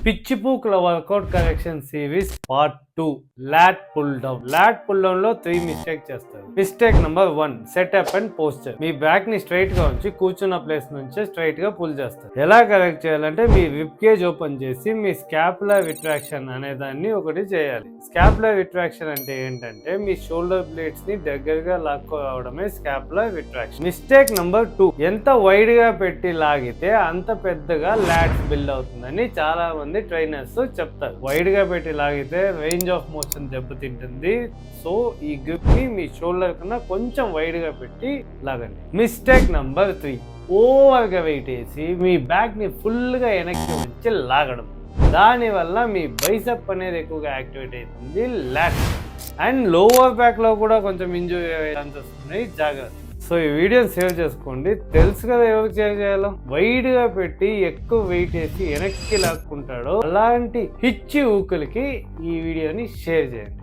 పిచ్చి పూకుల workout correction series part 2 lat pull down. Lat pull down లో 3 mistake చేస్తారు. Mistake number 1, setup and posture. మీ back ని స్ట్రైట్ గా ఉంచి కూర్చున్న ప్లేస్ నుంచి స్ట్రైట్ గా పుల్ చేస్తారు. ఎలా కరెక్ట్ చేయాలంటే మీ రిబ్ కేజ్ ఓపెన్ చేసి మీ స్కాపులర్ రిట్రాక్షన్ అనే దాన్ని ఒకటి చేయాలి. స్కాపులర్ రిట్రాక్షన్ అంటే ఏంటంటే మీ షోల్డర్ బ్లేడ్స్ ని దగ్గరగా లాక్కోవడమే స్కాపులర్ రిట్రాక్షన్. మిస్టేక్ నంబర్ 2, ఎంత వైడ్ గా పెట్టి లాగితే అంత పెద్దగా లాట్స్ బిల్డ్ అవుతుందని చాలా మంది ట్రైనర్స్ చెప్తారు. వైడ్ గా పెట్టి లాగితే రేంజ్ ఆఫ్ మోషన్ దెబ్బతింటుంది. సో ఈ గ్రిప్ ని మీ షోల్డర్ కన్నా కొంచెం వైడ్ గా పెట్టి లాగండి. మిస్టేక్ నంబర్ 3, ఓవర్ గా వెయిట్ వేసి మీ బ్యాక్ ని ఫుల్ గా వెనక్కి వచ్చి లాగడం. దాని వల్ల మీ బైసెప్ అనేది ఎక్కువగా యాక్టివేట్ అవుతుంది, లాట్ అండ్ లోవర్ బ్యాక్ లో కూడా కొంచెం ఇంజూరీ అయ్యే ఛాన్సెస్ ఉన్నాయి, జాగ్రత్త. సో ఈ వీడియోని సేవ్ చేసుకోండి. తెలుసు కదా ఎవరికి చేయాలో. వైడ్ గా పెట్టి ఎక్కువ వెయిట్ వేసి వెనక్కి లాక్కుంటాడో అలాంటి హిచ్చి ఊకులకి ఈ వీడియోని షేర్ చేయండి.